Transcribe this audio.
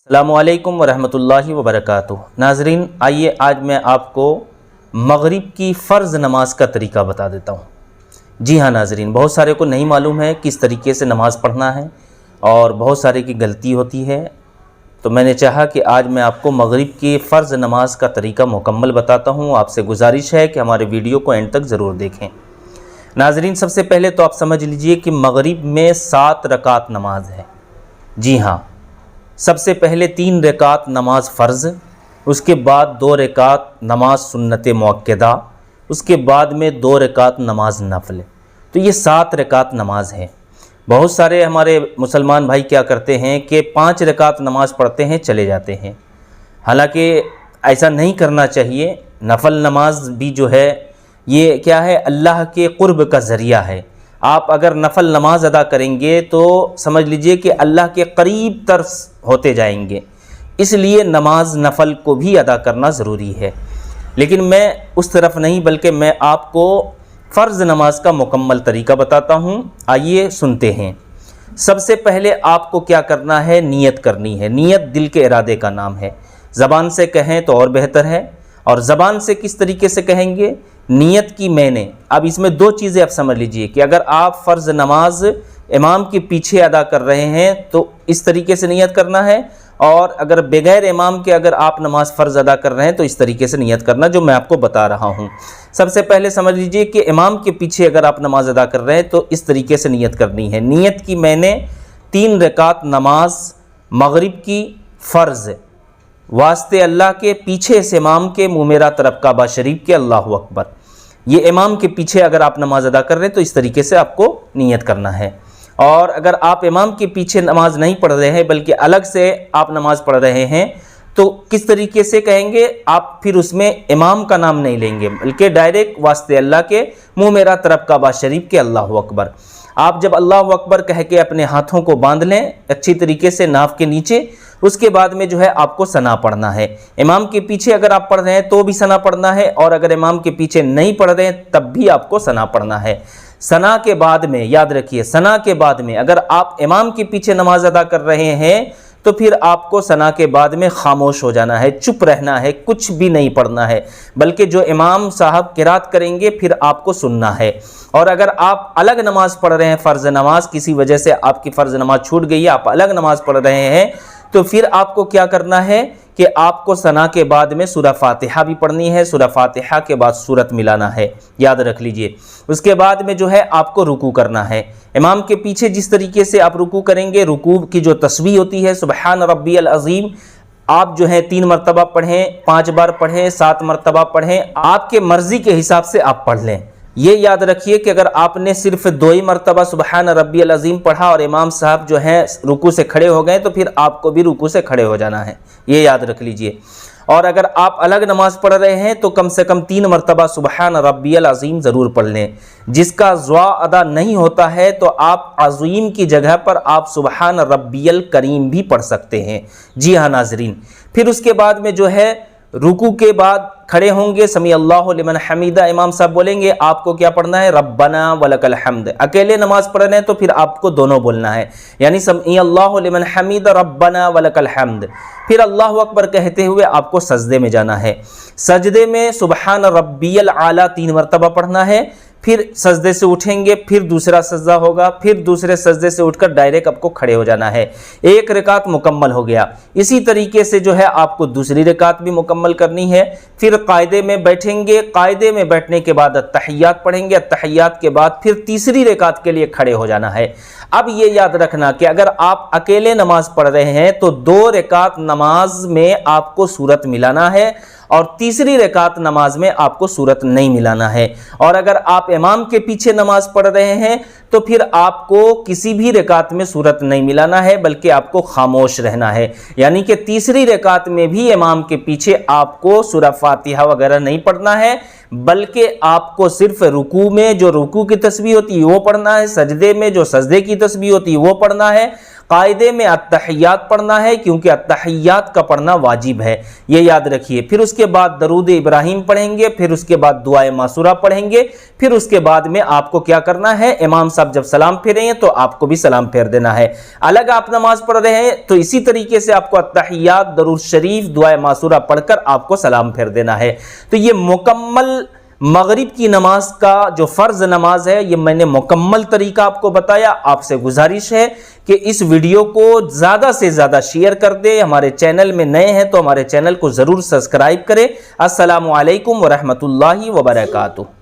السلام علیکم ورحمۃ اللہ وبرکاتہ۔ ناظرین، آئیے آج میں آپ کو مغرب کی فرض نماز کا طریقہ بتا دیتا ہوں۔ جی ہاں ناظرین، بہت سارے کو نہیں معلوم ہے کس طریقے سے نماز پڑھنا ہے اور بہت سارے کی غلطی ہوتی ہے، تو میں نے چاہا کہ آج میں آپ کو مغرب کی فرض نماز کا طریقہ مکمل بتاتا ہوں۔ آپ سے گزارش ہے کہ ہمارے ویڈیو کو اینڈ تک ضرور دیکھیں۔ ناظرین، سب سے پہلے تو آپ سمجھ لیجئے کہ مغرب میں 7 رکعت نماز ہے۔ جی ہاں، سب سے پہلے 3 رکعت نماز فرض، اس کے بعد 2 رکعت نماز سنت مؤکدہ، اس کے بعد میں 2 رکعت نماز نفل۔ تو یہ 7 رکعت نماز ہے۔ بہت سارے ہمارے مسلمان بھائی کیا کرتے ہیں کہ 5 رکعت نماز پڑھتے ہیں چلے جاتے ہیں، حالانکہ ایسا نہیں کرنا چاہیے۔ نفل نماز بھی جو ہے یہ کیا ہے، اللہ کے قرب کا ذریعہ ہے۔ آپ اگر نفل نماز ادا کریں گے تو سمجھ لیجئے کہ اللہ کے قریب تر ہوتے جائیں گے، اس لیے نماز نفل کو بھی ادا کرنا ضروری ہے۔ لیکن میں اس طرف نہیں، بلکہ میں آپ کو فرض نماز کا مکمل طریقہ بتاتا ہوں۔ آئیے سنتے ہیں۔ سب سے پہلے آپ کو کیا کرنا ہے، نیت کرنی ہے۔ نیت دل کے ارادے کا نام ہے۔ زبان سے کہیں تو اور بہتر ہے، اور زبان سے کس طریقے سے کہیں گے، نیت کی میں نے۔ اب اس میں 2 چیزیں آپ سمجھ لیجئے کہ اگر آپ فرض نماز امام کے پیچھے ادا کر رہے ہیں تو اس طریقے سے نیت کرنا ہے، اور اگر بغیر امام کے اگر آپ نماز فرض ادا کر رہے ہیں تو اس طریقے سے نیت کرنا، جو میں آپ کو بتا رہا ہوں۔ سب سے پہلے سمجھ لیجئے کہ امام کے پیچھے اگر آپ نماز ادا کر رہے ہیں تو اس طریقے سے نیت کرنی ہے۔ نیت کی میں نے 3 رکعت نماز مغرب کی فرض، واسطے اللہ کے، پیچھے سے امام کے، منہ میرا طرف کعبہ شریف کے، اللہ اکبر۔ یہ امام کے پیچھے اگر آپ نماز ادا کر رہے ہیں تو اس طریقے سے آپ کو نیت کرنا ہے۔ اور اگر آپ امام کے پیچھے نماز نہیں پڑھ رہے ہیں بلکہ الگ سے آپ نماز پڑھ رہے ہیں تو کس طریقے سے کہیں گے، آپ پھر اس میں امام کا نام نہیں لیں گے بلکہ ڈائریکٹ واسطے اللہ کے، منہ میرا طرف کعبہ شریف کے، اللہ اکبر۔ آپ جب اللہ اکبر کہہ کے اپنے ہاتھوں کو باندھ لیں اچھی طریقے سے ناف کے نیچے، اس کے بعد میں جو ہے آپ کو ثنا پڑھنا ہے۔ امام کے پیچھے اگر آپ پڑھ رہے ہیں تو بھی ثنا پڑھنا ہے، اور اگر امام کے پیچھے نہیں پڑھ رہے ہیں تب بھی آپ کو ثنا پڑھنا ہے۔ ثنا کے بعد میں یاد رکھیے، ثنا کے بعد میں اگر آپ امام کے پیچھے نماز ادا کر رہے ہیں تو پھر آپ کو ثنا کے بعد میں خاموش ہو جانا ہے، چپ رہنا ہے، کچھ بھی نہیں پڑھنا ہے، بلکہ جو امام صاحب قرات کریں گے پھر آپ کو سننا ہے۔ اور اگر آپ الگ نماز پڑھ رہے ہیں، فرض نماز، کسی وجہ سے آپ کی فرض نماز چھوٹ گئی ہے، آپ الگ نماز پڑھ رہے ہیں، تو پھر آپ کو کیا کرنا ہے کہ آپ کو ثنا کے بعد میں سورہ فاتحہ بھی پڑھنی ہے، سورہ فاتحہ کے بعد سورت ملانا ہے، یاد رکھ لیجئے۔ اس کے بعد میں جو ہے آپ کو رکوع کرنا ہے۔ امام کے پیچھے جس طریقے سے آپ رکوع کریں گے، رکوع کی جو تسبیح ہوتی ہے سبحان ربی العظیم، آپ جو ہے 3 مرتبہ پڑھیں، 5 بار پڑھیں، 7 مرتبہ پڑھیں، آپ کے مرضی کے حساب سے آپ پڑھ لیں۔ یہ یاد رکھیے کہ اگر آپ نے صرف 2 ہی مرتبہ سبحان ربی العظیم پڑھا اور امام صاحب جو ہیں رکوع سے کھڑے ہو گئے تو پھر آپ کو بھی رکوع سے کھڑے ہو جانا ہے، یہ یاد رکھ لیجئے۔ اور اگر آپ الگ نماز پڑھ رہے ہیں تو کم سے کم 3 مرتبہ سبحان ربی العظیم ضرور پڑھ لیں۔ جس کا ضا ادا نہیں ہوتا ہے تو آپ عظیم کی جگہ پر آپ سبحان ربی الکریم بھی پڑھ سکتے ہیں۔ جی ہاں ناظرین، پھر اس کے بعد میں جو ہے رکوع کے بعد کھڑے ہوں گے، سمیع اللہ لمن حمیدہ امام صاحب بولیں گے، آپ کو کیا پڑھنا ہے، ربنا ولک الحمد۔ اکیلے نماز پڑھ رہے ہیں تو پھر آپ کو دونوں بولنا ہے، یعنی سمیع اللہ لمن حمیدہ ربنا ولک الحمد۔ پھر اللہ اکبر کہتے ہوئے آپ کو سجدے میں جانا ہے۔ سجدے میں سبحان ربی الاعلیٰ 3 مرتبہ پڑھنا ہے، پھر سجدے سے اٹھیں گے، پھر دوسرا سجدہ ہوگا، پھر دوسرے سجدے سے اٹھ کر ڈائریکٹ آپ کو کھڑے ہو جانا ہے۔ 1 رکعت مکمل ہو گیا۔ اسی طریقے سے جو ہے آپ کو دوسری رکعت بھی مکمل کرنی ہے۔ پھر قاعدے میں بیٹھیں گے، قاعدے میں بیٹھنے کے بعد التحیات پڑھیں گے، التحیات کے بعد پھر تیسری رکعت کے لیے کھڑے ہو جانا ہے۔ اب یہ یاد رکھنا کہ اگر آپ اکیلے نماز پڑھ رہے ہیں تو 2 رکعت نماز میں آپ کو سورت ملانا ہے، اور تیسری رکعت نماز میں آپ کو سورت نہیں ملانا ہے۔ اور اگر آپ امام کے پیچھے نماز پڑھ رہے ہیں تو پھر آپ کو کسی بھی رکعت میں سورت نہیں ملانا ہے بلکہ آپ کو خاموش رہنا ہے، یعنی کہ تیسری رکعت میں بھی امام کے پیچھے آپ کو سورہ فاتحہ وغیرہ نہیں پڑھنا ہے، بلکہ آپ کو صرف رکوع میں جو رکوع کی تسبیح ہوتی ہے وہ پڑھنا ہے، سجدے میں جو سجدے کی تسبیح ہوتی ہے وہ پڑھنا ہے، قاعدے میں التحیات پڑھنا ہے، کیونکہ التحیات کا پڑھنا واجب ہے، یہ یاد رکھیے۔ پھر اس کے بعد درود ابراہیم پڑھیں گے، پھر اس کے بعد دعائے معصورہ پڑھیں گے، پھر اس کے بعد میں آپ کو کیا کرنا ہے، امام صاحب جب سلام پھیریں ہیں تو آپ کو بھی سلام پھیر دینا ہے۔ الگ آپ نماز پڑھ رہے ہیں تو اسی طریقے سے آپ کو التحیات، درود شریف، دعائے معصورہ پڑھ کر آپ کو سلام پھیر دینا ہے۔ تو یہ مکمل مغرب کی نماز کا جو فرض نماز ہے، یہ میں نے مکمل طریقہ آپ کو بتایا۔ آپ سے گزارش ہے کہ اس ویڈیو کو زیادہ سے زیادہ شیئر کر دیں۔ ہمارے چینل میں نئے ہیں تو ہمارے چینل کو ضرور سبسکرائب کریں۔ السلام علیکم ورحمۃ اللہ وبرکاتہ۔